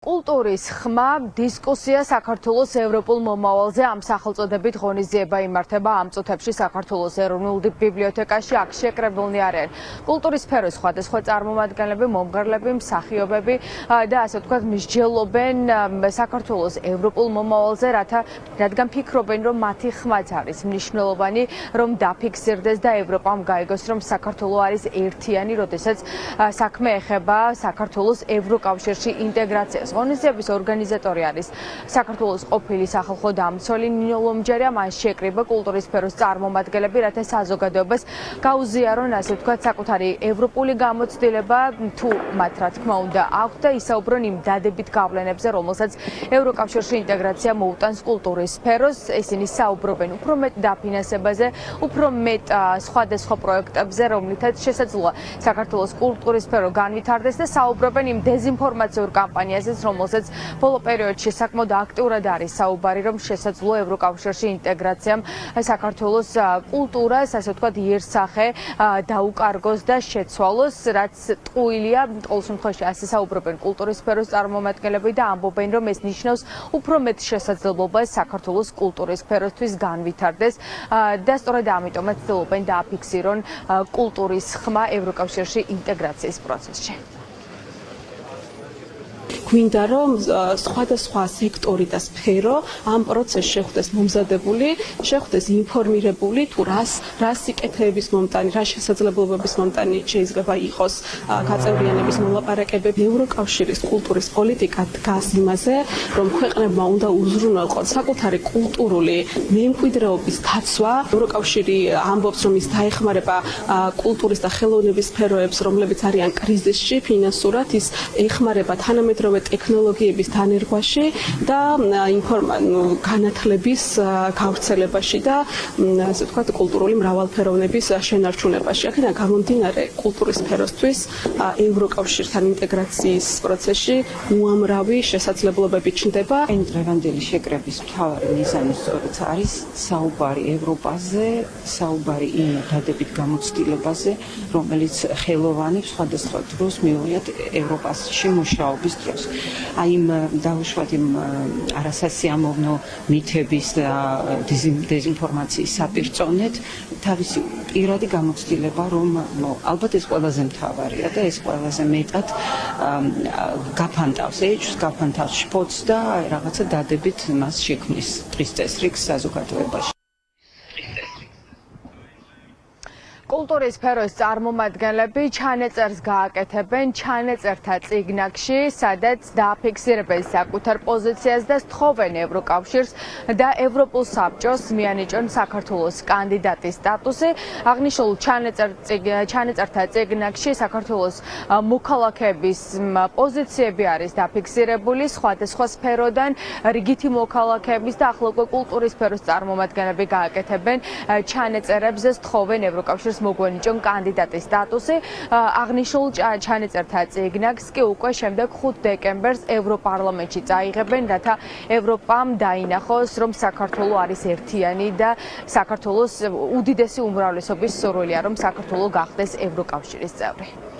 კულტურის ხმა დისკუსია საქართველოს ევროპულ მომავალზე ამ სახელწოდებით ღონისძიება იმართება ამ წუთებში საქართველოს ეროვნულ ბიბლიოთეკაში. აქ შეკრებილნი არიან კულტურის სფეროს სხვადასხვა წარმომადგენლები, მომღერლები, მსახიობები და ასე ვთქვათ მსჯელობენ საქართველოს ევროპულ მომავალზე, რადგან ფიქრობენ, რომ მათი ხმაც არის მნიშვნელოვანი, რომ დაფიქსირდეს და ევროპამ გაიგოს, რომ საქართველო არის ერთიანი, როდესაც საქმე ეხება საქართველოს ევროკავშირში ინტეგრაციას. ღონისძიების ორგანიზატორი არის საქართველოს ყოფილი სახალხო დამცველი ნინო ლომჯერია. მან შეკრიბა კულტურის სფეროს წარმომადგენლები, რათა საზოგადოებას გაუზიარონ, ასე ვთქვათ, საკუთარი ევროპული გამოცდილება, თუ მათ რა თქმა უნდა აქვს და ისაუბრონ იმ დადებით გავლენებზე, რომელსაც ევროკავშირში ინტეგრაცია მოუტანს კულტურის სფეროს. ისინი საუბრობენ უფრო მეტ დაფინანსებაზე, უფრო მეტ სხვადასხვა პროექტებზე, რომლითაც შესაძლოა საქართველოს კულტურის სფერო განვითარდეს და საუბრობენ იმ დეზინფორმაციურ კამპანიაზე, რომელსაც ბოლო პერიოდში საკმაოდ აქტიურად არის საუბარი, რომ შესაძლოა ევროკავშირში ინტეგრაციამ საქართველოს კულტურას, ასე ვთქვათ, იერსახე დაუკარგოს და შეცვალოს, რაც ტყუილია. ყოველ შემთხვევაში ასე საუბრობენ კულტურის სფეროს წარმომადგენლები და ამბობენ, რომ ეს ნიშნავს უფრო მეტ შესაძლებლობას საქართველოს კულტურის სფეროსთვის განვითარდეს და სწორედ ამიტომაც ცდილობენ დააფიქსირონ კულტურის ხმა ევროკავშირში ინტეგრაციის პროცესში. გვინდა რომ სხვადასხვა სექტორი და სფერო ამ პროცესში შეხვდეს მომზადებული, შეხვდეს ინფორმირებული, თუ რას სიკეთეების მომტანი, რა შესაძლებლობების მომტანი შეიძლება იყოს გაწევრიანების მოლაპარაკებები. ევროკავშირის კულტურის პოლიტიკა დგას იმაზე, რომ ქვეყნებმა უნდა უზრუნველყონ საკუთარი კულტურული მემკვიდრეობის დაცვა. ევროკავშირი ამბობს, რომ ის დაეხმარება კულტურის და ხელოვნების სფეროებს, რომლებიც არიან კრიზისში ფინანსურად, ის ეხმარება თანამედროვე ტექნოლოგიების დანერგვაში და განათლების გავრცელებაში და ასე ვთქვათ კულტურული მრავალფეროვნების შენარჩუნებაში. აქედან გამომდინარე კულტურის სფეროსთვის ევროკავშირთან ინტეგრაციის პროცესში უამრავი შესაძლებლობები ჩნდება. დღევანდელი შეკრების მთავარი მიზანი სწორედ არის საუბარი ევროპაზე, საუბარი იმ დადებით გამოცდილებაზე, რომელიც ხელოვანებს სხვადასხვა დროს მიუღიათ ევროპაში მუშაობის დროს. აი იმ დაუშვათ იმ არასასიამოვნო მითების და დეზინფორმაციის საპირწონედ თავისი პირადი გამოცდილება, რომ ალბათ ეს ყველაზე მთავარია და ეს ყველაზე მეტად გაფანტავს ეჭვს, გაფანტავს შფოთს და რაღაცა დადებით მას შექმნის დღის წესრიგს საზოგადოებაში. კულტურის სფეროს წარმომადგენლები ჩანაწერს გააკეთებენ ჩანაწერთა წიგნაკში, სადაც დააფიქსირებენ საკუთარ პოზიციას და სთხოვენ ევროკავშირს და ევროპულ საბჭოს მიანიჭონ საქართველოს კანდიდატის სტატუსი. აღნიშნულ ჩანაწერთა წიგნაკში საქართველოს მოქალაქეების პოზიციები არის დაფიქსირებული სხვადასხვა სფეროდან. რიგითი მოქალაქეების და ახლა უკვე კულტურის სფეროს წარმომადგენლები გააკეთებენ ჩანაწერებს და სთხოვენ ევროკავშირს მოგვენიჭონ კანდიდატის სტატუსი. აღნიშნულ ჩანაწერთა წიგნაკს კი უკვე შემდეგ 5 დეკემბერს ევროპარლამენტში წაიღებენ, რათა ევროპამ დაინახოს, რომ საქართველო არის ერთიანი და საქართველოს უდიდესი უმრავლესობის სურვილია, რომ საქართველო გახდეს ევროკავშირის წევრი.